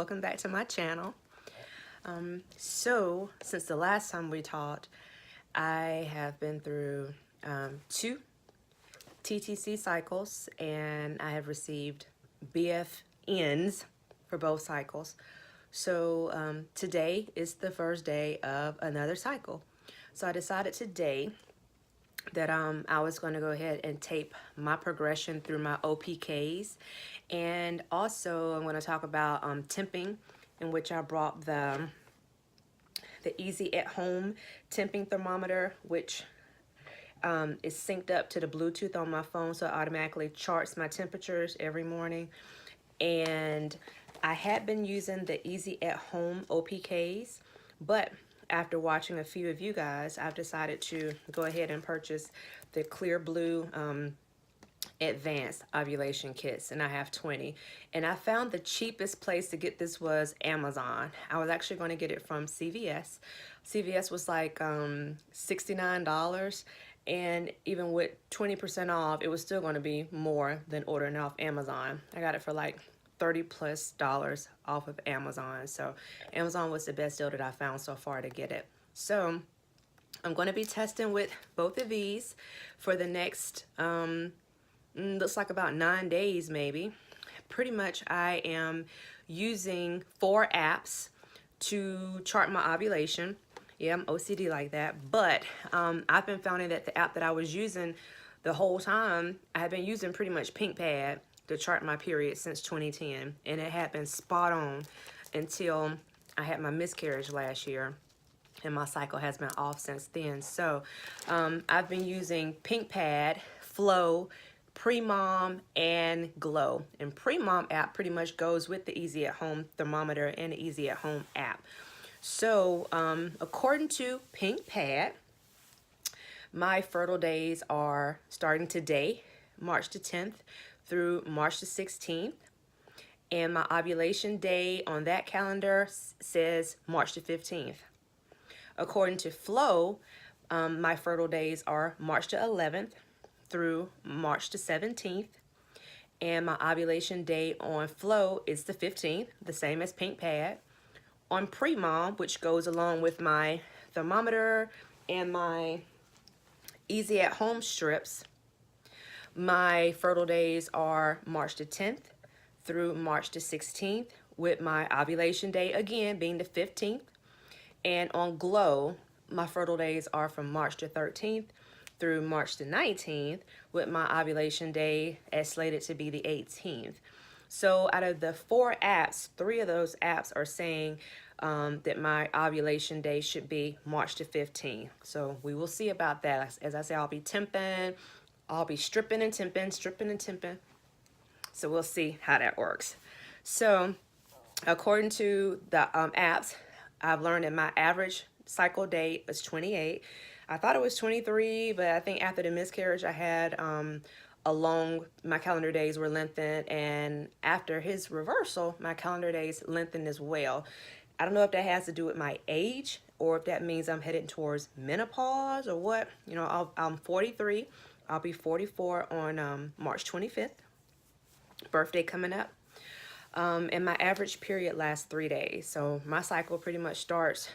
welcome back to my channel. Since the last time we talked, I have been through 2 TTC cycles, and I have received BFNs for both cycles. So today is the first day of another cycle. So I decided today that I was going to go ahead and tape my progression through my OPKs, and also I'm going to talk about temping, in which I brought the Easy at Home temping thermometer, which is synced up to the Bluetooth on my phone, so it automatically charts my temperatures every morning. And I had been using the Easy at Home OPKs, but after watching a few of you guys, I've decided to go ahead and purchase the Clear Blue advanced ovulation kits, and I have 20. And I found the cheapest place to get this was Amazon. I was actually going to get it from CVS. CVS was like $69, and even with 20% off, it was still going to be more than ordering off Amazon. I got it for like $30+ off of Amazon. So Amazon was the best deal that I found so far to get it. So I'm going to be testing with both of these for the next looks like about 9 days maybe. Pretty much I am using 4 apps to chart my ovulation. Yeah, I'm OCD like that, but I've been finding that the app that I was using the whole time, I have been using pretty much Pink Pad to chart my period since 2010, and it had been spot on until I had my miscarriage last year, and my cycle has been off since then. So I've been using Pink Pad, Flow, Pre-Mom, and Glow. And Pre-Mom app pretty much goes with the Easy at Home thermometer and the Easy at Home app. So according to Pink Pad, my fertile days are starting today, March the 10th, through March the 16th. And my ovulation day on that calendar says March the 15th. According to Flow, my fertile days are March the 11th through March the 17th. And my ovulation day on Flow is the 15th, the same as Pink Pad. On Pre-Mom, which goes along with my thermometer and my Easy at Home strips, my fertile days are March the 10th through March the 16th, with my ovulation day again being the 15th. And on Glow, my fertile days are from March the 13th through March the 19th, with my ovulation day as slated to be the 18th. So out of the 4 apps, 3 of those apps are saying that my ovulation day should be March the 15th. So we will see about that. As I say, I'll be temping. I'll be stripping and temping, stripping and temping. So we'll see how that works. So according to the apps, I've learned that my average cycle date is 28. I thought it was 23, but I think after the miscarriage I had, my calendar days were lengthened, and after his reversal, my calendar days lengthened as well. I don't know if that has to do with my age, or if that means I'm headed towards menopause, or what. You know, I'm 43. I'll be 44 on March 25th. Birthday coming up. And my average period lasts 3 days. So my cycle pretty much starts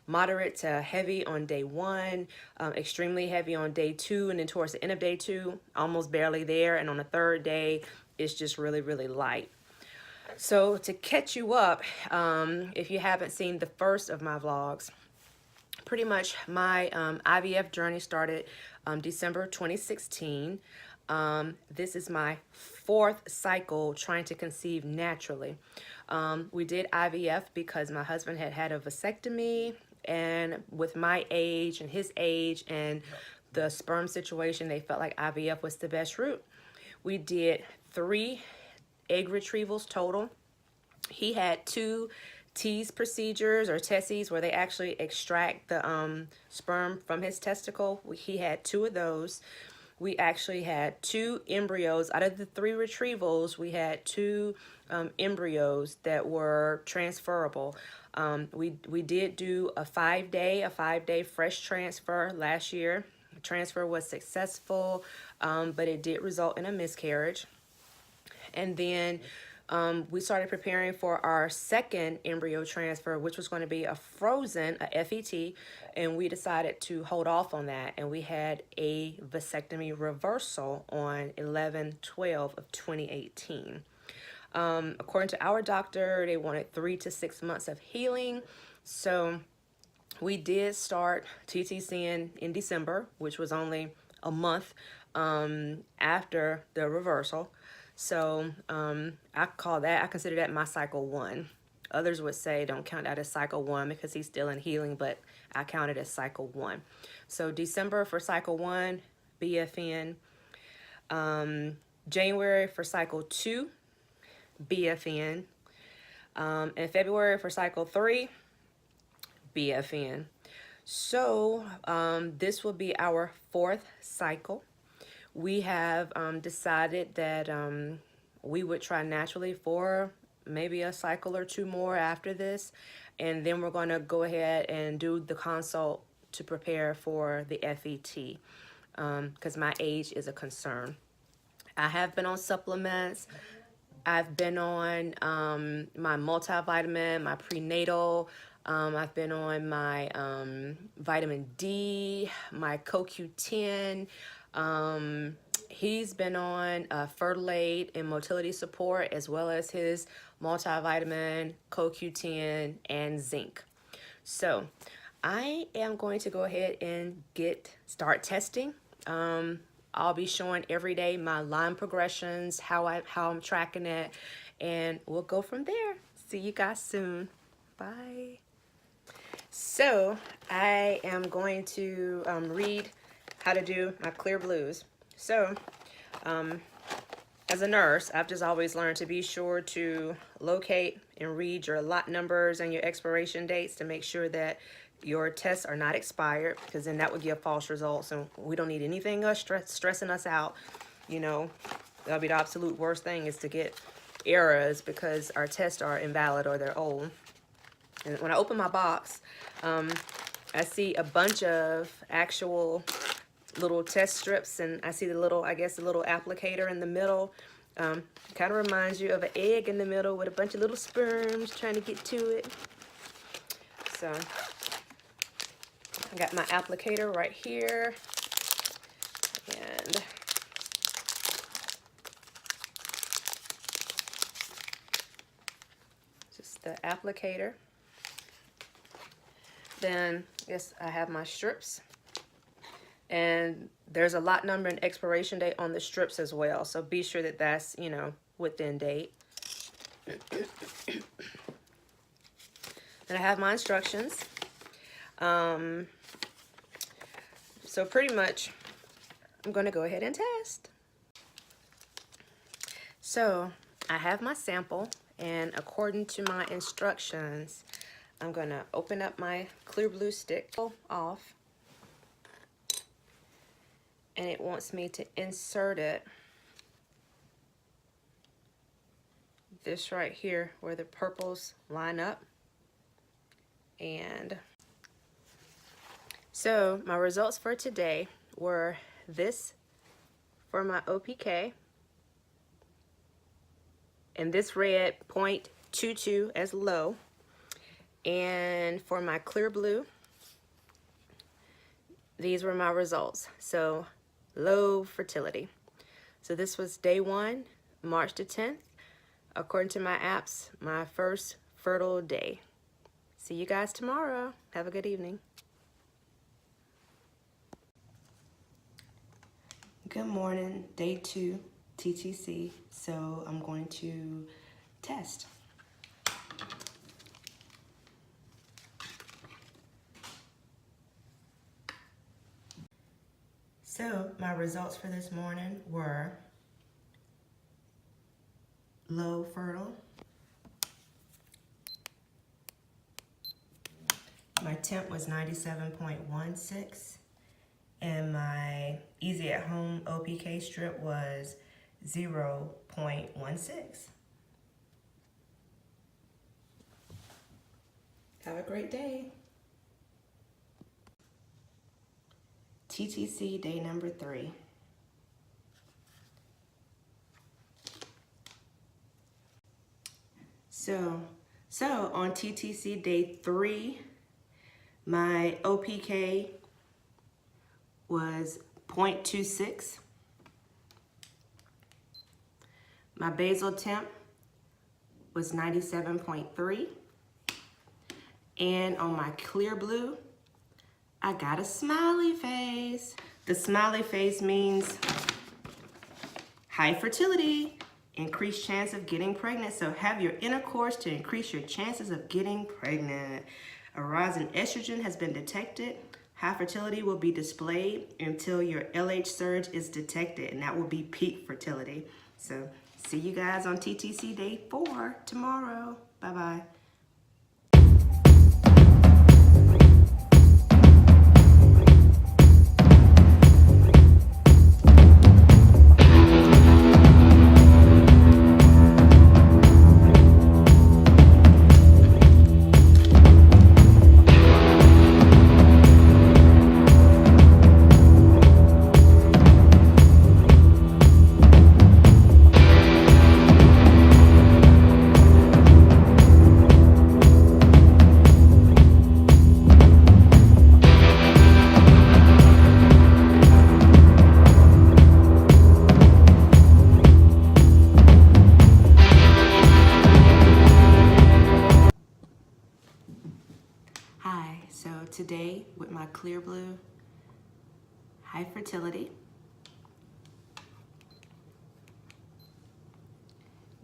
moderate to heavy on day 1, extremely heavy on day 2, and then towards the end of day 2, almost barely there. And on the 3rd day, it's just really, really light. So to catch you up, if you haven't seen the first of my vlogs, pretty much my IVF journey started December 2016. This is my 4th cycle trying to conceive naturally. We did IVF because my husband had had a vasectomy, and with my age and his age and the sperm situation, they felt like IVF was the best route. We did 3 egg retrievals total. He had 2 tease procedures or testes where they actually extract the sperm from his testicle. He had 2 of those. We actually had 2 embryos. Out of the 3 retrievals, we had 2 embryos that were transferable. We did do a 5-day fresh transfer last year. The transfer was successful, but it did result in a miscarriage. And then we started preparing for our second embryo transfer, which was going to be a frozen, a FET, and we decided to hold off on that. And we had a vasectomy reversal on 11/12 of 2018. According to our doctor, they wanted 3 to 6 months of healing. So we did start TTCing in December, which was only a month after the reversal. So I consider that my cycle 1. Others would say don't count that as cycle 1 because he's still in healing, but I count it as cycle 1. So December for cycle 1, BFN. January for cycle 2, BFN. And February for cycle 3, BFN. So this will be our 4th cycle. We have decided that we would try naturally for maybe a cycle or 2 more after this, and then we're going to go ahead and do the consult to prepare for the FET because my age is a concern. I have been on supplements. I've been on my multivitamin, my prenatal. I've been on my vitamin D, my CoQ10. He's been on Fertilate and motility support, as well as his multivitamin, CoQ10, and zinc. So I am going to go ahead and start testing. I'll be showing every day my line progressions, how I'm tracking it, and we'll go from there. See you guys soon. Bye. So I am going to read how to do my clear blues. So as a nurse, I've just always learned to be sure to locate and read your lot numbers and your expiration dates to make sure that your tests are not expired, because then that would give false results, and we don't need anything stressing us out. You know, that'll be the absolute worst thing, is to get errors because our tests are invalid or they're old. And when I open my box, I see a bunch of actual little test strips, and I see the little applicator in the middle. Kind of reminds you of an egg in the middle with a bunch of little sperms trying to get to it. So I got my applicator right here, and just the applicator. Then yes, I have my strips, and there's a lot number and expiration date on the strips as well, so be sure that that's, you know, within date. And I have my instructions. So pretty much I'm going to go ahead and test. So I have my sample, and according to my instructions, I'm going to open up my clear blue stick off, and it wants me to insert it this right here where the purples line up. And so my results for today were this for my OPK, and this read 0.22 as low. And for my clear blue, these were my results. So low fertility. So this was day 1, March the 10th. According to my apps, my first fertile day. See you guys tomorrow. Have a good evening. Good morning, day 2, TTC. So I'm going to test. So my results for this morning were low fertile. My temp was 97.16, and my easy at home OPK strip was 0.16. Have a great day. TTC day number 3. So on TTC day 3, my OPK was 0.26. My basal temp was 97.3. And on my clear blue, I got a smiley face. The smiley face means high fertility, increased chance of getting pregnant. So have your intercourse to increase your chances of getting pregnant. A rise in estrogen has been detected. High fertility will be displayed until your LH surge is detected, and that will be peak fertility. So see you guys on TTC day 4 tomorrow. Bye-bye. Hi, so today with my clear blue, high fertility,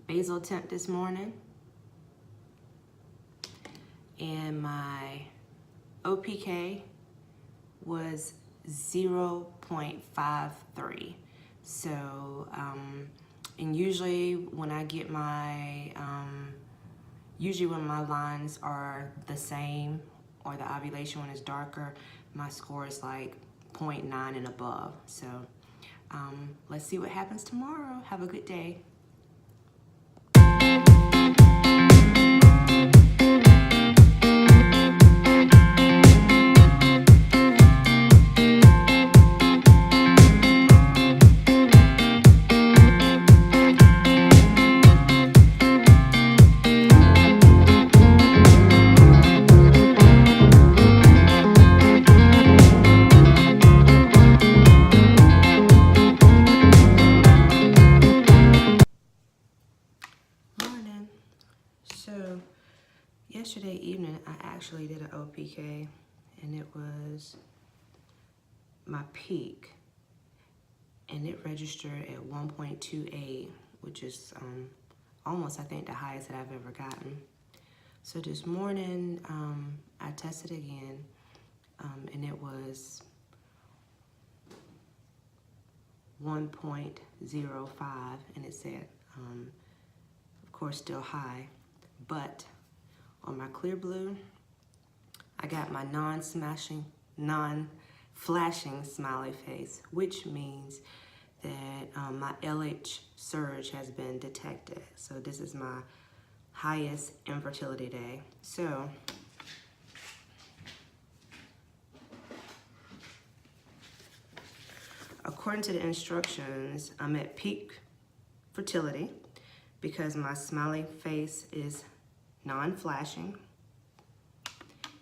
basal temp this morning, and my OPK was 0.53. So, and usually when I get my, usually when my lines are the same or the ovulation one is darker, my score is like 0.9 and above. So let's see what happens tomorrow. Have a good day. So yesterday evening, I actually did an OPK, and it was my peak, and it registered at 1.28, which is almost, I think, the highest that I've ever gotten. So this morning, I tested again, and it was 1.05, and it said, of course, still high. But on my clear blue, I got my non-flashing smiley face, which means that my LH surge has been detected. So this is my highest infertility day. So according to the instructions, I'm at peak fertility because my smiley face is non-flashing.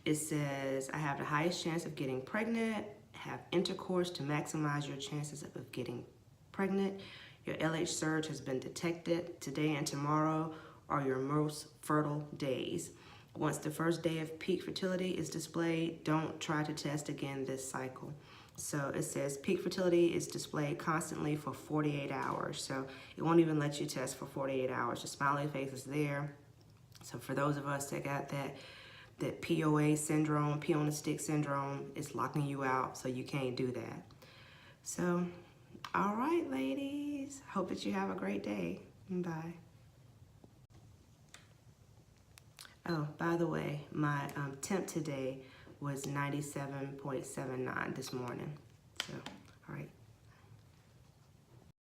It says I have the highest chance of getting pregnant, have intercourse to maximize your chances of getting pregnant. Your LH surge has been detected. Today and tomorrow are your most fertile days. Once the first day of peak fertility is displayed, don't try to test again this cycle. So it says peak fertility is displayed constantly for 48 hours. So it won't even let you test for 48 hours. The smiley face is there. So for those of us that got that POA syndrome, pee on the stick syndrome, it's locking you out, so you can't do that. So, all right, ladies. Hope that you have a great day. Bye. Oh, by the way, my temp today was 97.79 this morning. So, all right.